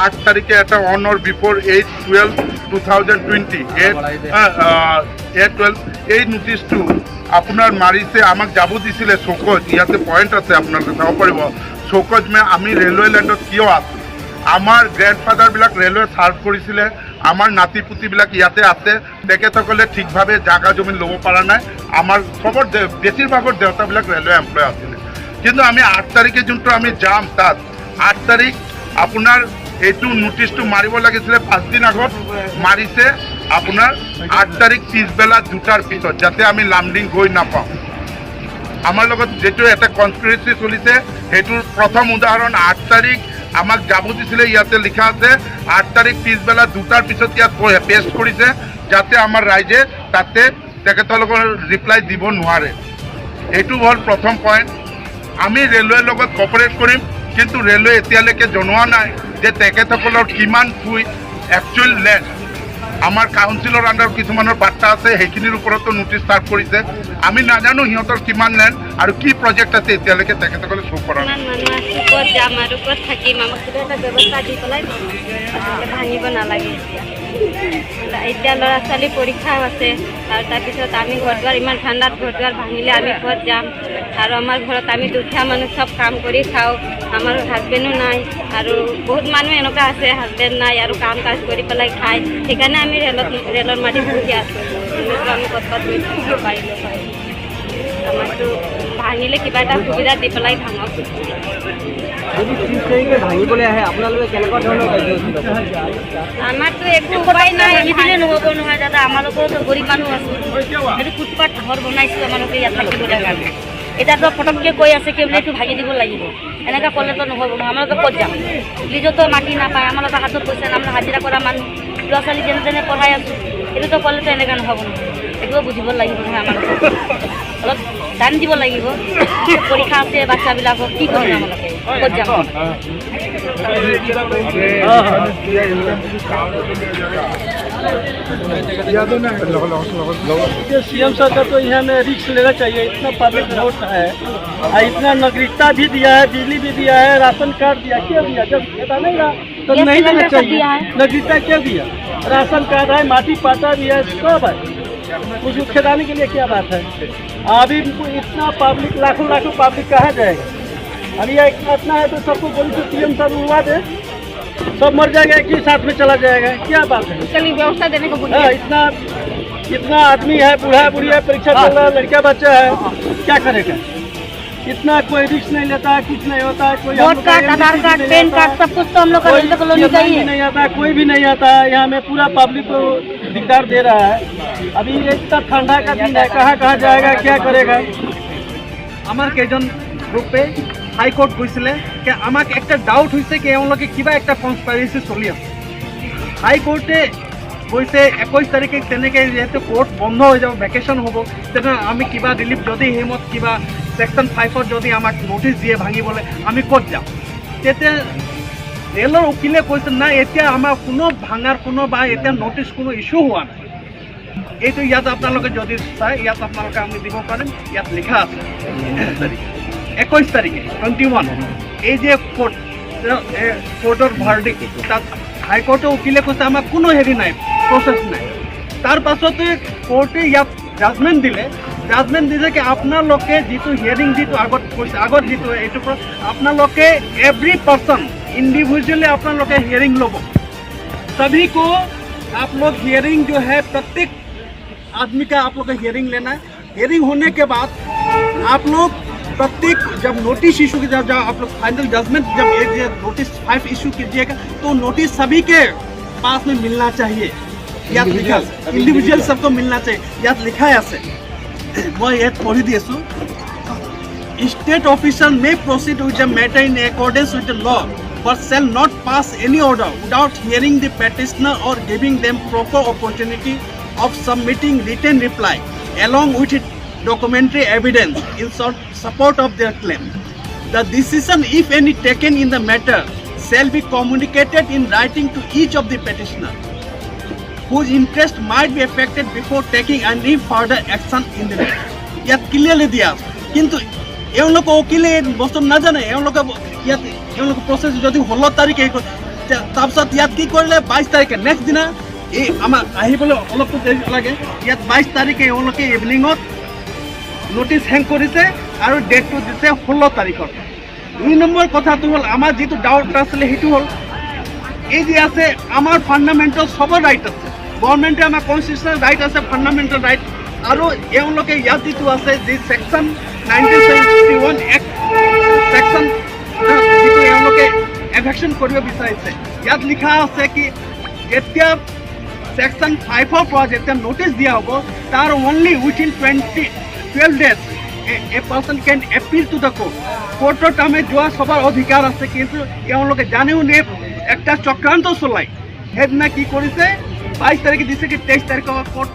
8 তারিখে একটা on or before 8/12/2020 8/12 এই নোটিশটো আপনার মারিছে আমাক যাব দিছিলে চৌকজ ইয়াতে পয়েন্ট আছে আপনার চাব পাৰিব চৌকজ মে আমি ৰেলৱে লেণ্ডত কিয় আছো আমাৰ গ্ৰেণ্ডফাদাৰবিলাক ৰেলৱে চাৰ্ভ কৰিছিলে আমাৰ নাতি পুতিবিলাক ইয়াতে আছে তেখেতসকলে ঠিকভাৱে জাগা জমিন ল'ব পৰা নাই আমাৰ চবৰ বেছিভাগৰ দেউতাবিলাক ৰেলৱে এমপ্লয় আছিলে কিন্তু আমি 8 তাৰিখে যোনটো আমি যাম তাত 8 তাৰিখ আপোনাৰ এইটো নোটিছটো মাৰিব লাগিছিলে 5 দিন আগত মাৰিছে আপোনাৰ 8 তাৰিখ পিছবেলা 2টাৰ পিছত যাতে আমি লামডিং গৈ নাপাওঁ আমাৰ লগত যেটো এটা কনস্পিৰেচি চলিছে হেতুৰ প্ৰথম উদাহৰণ 8 তাৰিখ আমাক যাব দিছিলে ইয়াতে লিখা আছে 8 তাৰিখ পিছবেলা 2টাৰ পিছত ইয়াত পেষ্ট কৰিছে যাতে আমাৰ ৰাইজে তাতে তেখেতলোকৰ ৰিপ্লাই দিব নোৱাৰে এইটো হ'ল প্ৰথম পইণ্ট আমি ৰেলৱেৰ লগত কোঅপাৰেট কৰিম কিন্তু ৰেলৱে এতিয়ালৈকে জনোৱা নাই যে তেখেতসকলৰ কিমান ফুই একচুৱেল লেণ্ড আমাৰ কাউন্সিলৰ আণ্ডাৰ কিছুমানৰ বাৰ্তা আছে সেইখিনিৰ ওপৰতো নোটিছ চাৰ্ভ কৰিছে আমি নাজানো সিহঁতৰ কিমান লেণ্ড আৰু কি প্ৰজেক্ট আছে এতিয়ালৈকে তেখেতসকলে শ্ব' কৰা নাই মানুহ আছোঁ ক'ত যাম আৰু ক'ত থাকিম আমাক কিবা এটা ব্যৱস্থা দি পেলাই ভাঙিব নালাগে এতিয়া ল'ৰা ছোৱালী পৰীক্ষাও আছে আৰু তাৰপিছত আমি ঘৰ দুৱাৰ ইমান ঠাণ্ডাত ঘৰ দুৱাৰ ভাঙিলে আমি ক'ত যাম আৰু আমাৰ ঘৰত আমি দুখীয়া মানুহ চব কাম কৰি খাওঁ আমাৰ হাজবেণ্ডো নাই আৰু বহুত মানুহ এনেকুৱা আছে হাজবেণ্ড নাই আৰু কাম কাজ কৰি পেলাই খায় সেইকাৰণে আমি ৰেলৰ মাটি বহি আছোঁ আমি ক'ত গৈ থাকিব পাৰিলোঁ হয় আমাৰতো ভাঙিলে কিবা এটা সুবিধা দি পেলাই ভাঙক আমাৰতো একো উপায় নাই নিদিলে নহ'ব নহয় দাদা আমালোকৰো গৰীব মানুহ আছোঁ এইটো ফুটপাথ ঘৰ বনাইছোঁ আমালোকে ইয়াত থাকিবলৈ কাৰণে এতিয়াতো ফটককৈ কৈ আছে কি বোলে এইটো ভাঙি দিব লাগিব এনেকৈ ক'লেতো নহ'ব নহয় আমালোকে ক'ত যাম লিজতো মাটি নাপায় আমালোকৰ হাতত পইচা নাই আমাৰ হাজিৰা কৰা মানুহ ল'ৰা ছোৱালী যেনে তেনে পঢ়াই আছোঁ এইটোতো ক'লেতো এনেকৈ নহ'ব নহয় এইটোও বুজিব লাগিব নহয় আমালোকে অলপ দান দিব লাগিব পৰীক্ষা আছে বাচ্চাবিলাকক কি কৰিম আমালোকে ক'ত যাম सीएम साहब का तो यहाँ में रिस्क लेना चाहिए इतना पब्लिक वोट है और इतना नागरिकता भी दिया है बिजली भी दिया है राशन कार्ड दिया क्यों दिया जब पता नहीं रहा तो नहीं देना चाहिए नागरिकता क्यों दिया राशन कार्ड है माटी पाटा भी है सब है उसको खेदाने के लिए क्या बात है अभी इतना पब्लिक लाखों लाखों पब्लिक कहाँ जाएगा अभी इतना है तो सबको बोली तो सीएम साहब उड़वा दे सब मर जाएगा एक ही साथ में चला जाएगा क्या बात है चलिए व्यवस्था देने को इतना आदमी है बूढ़ा बुढ़िया परीक्षा चल रहा है लड़का बच्चा है क्या करेगा इतना कोई रिस्क नहीं लेता है कुछ नहीं होता है कोई vote card Aadhaar card pan card सब कुछ तो हम लोग नहीं आता है कोई भी नहीं आता है यहाँ में पूरा पब्लिक को दिकदार दे रहा है अभी इतना ठंडा का दिन है कहाँ कहाँ जाएगा क्या करेगा আমার কেইজন গ্রুপে হাইকোর্ট গৈছিলে যে আমাক একটা ডাউট হয়েছে কি এওঁলোকে কিবা একটা কনস্পাইরেসি চলি আছে হাইকোর্টে গৈছে 21 তারিখে তেনেকে যেহেতু কোর্ট বন্ধ হয়ে যাব ভ্যাকেশন হব তেনে আমি কিবা রিলিফ যদি হেমত কিবা সেকশন 5 যদি আমাক নোটিশ দিয়ে ভাঙিবলৈ আমি ক'ত যাম তেতে ৰেলৰ উকিলে কৈছে না এতিয়া আমাৰ কোনো ভাঙাৰ কোনো বা এতিয়া নোটিশ কোনো ইস্যু হোৱা নাই এইটো ইয়াত আপোনালোকে যদি চাই ইয়াত আপোনালোকে আমি দিব পাৰিম ইয়াত লিখা আছে 21 তাৰিখে 21 এই যে কোৰ্টেৰ ভাৰ্ডিক্ট তাত হাইকোৰ্টেৰ উকিলে কৈছে আমাৰ কোনো হেৰি নাই প্রসেস নাই তার পাছতে কোর্টে ইয়াত জাজমেন্ট দিলে কি আপোনালোকে যেটো হিয়ারিং যেটো আগত কৈছে আগত যেটো এইটো আপোনালোকে এভরি पर्सन इंडिविजुअली আপোনালোকে हियरिंग लो सभी को आप लोग हियरिंग जो है प्रत्येक आदमी का आप लोग का हियरिंग लेना है हियरिंग होने के बाद आप लोग प्रत्येक जब नोटिस इशू की जब आप लोग फाइनल जजमेंट जब एक नोटिस 5 इशू कीजिएगा तो नोटिस सभी के पास में मिलना चाहिए याद लिखा इंडिविजुअल सबको मिलना चाहिए याद लिखा है ऐसे मैं ये पढ़ी दी सु state officer may proceed with the matter in accordance with the law but shall not pass any order without hearing the petitioner or giving them proper opportunity of submitting written reply along with documentary evidence in support of their claim. The decision, if any, taken in the matter shall be communicated in writing to each of the petitioner, whose interest might be affected before taking any further action in the matter. Yat clearly diya kintu এওঁলোক উকিলে বস্তু নাজানে এওঁলোকে ইয়াত এওঁলোক process যদি 16 তাৰিখে তাৰপিছত ইয়াত কি কৰিলে 22 তাৰিখে নেক্সট দিনা এই আমাৰ আহিবলৈ অলপতো দেৰি লাগে ইয়াত 22 তাৰিখে এওঁলোকে ইভিনিঙত নোটিছ হেং কৰিছে আৰু ডেটটো দিছে 16 তাৰিখত 2 নম্বৰ কথাটো হ'ল আমাৰ যিটো ডাউট আছিলে সেইটো হ'ল এই যে আছে আমাৰ ফাণ্ডামেণ্টেল সবৰ ৰাইট আছে গভৰ্ণমেণ্টে আমাৰ কনষ্টিটিউচনেল ৰাইট আছে ফাণ্ডামেণ্টেল ৰাইট আৰু এওঁলোকে ইয়াত যিটো আছে যি ছেকশ্যন 1971 এক্ট ছেকশ্যন যিটো এওঁলোকে এভেকশ্যন কৰিব বিচাৰিছে ইয়াত লিখা আছে কি যেতিয়া ছেকশ্যন 5ৰ পৰা যেতিয়া নোটিছ দিয়া হ'ব তাৰ only within 12 days a person can appeal to the court কোৰ্টৰ কামে যোৱা সবাৰ অধিকাৰ আছে কিন্তু এওঁলোকে জানেও নে একটা চক্ৰান্ত চলাই সেইদিনা কি কৰিছে 22 তাৰিখে দিছে কি 23 তাৰিখৰ কোৰ্ট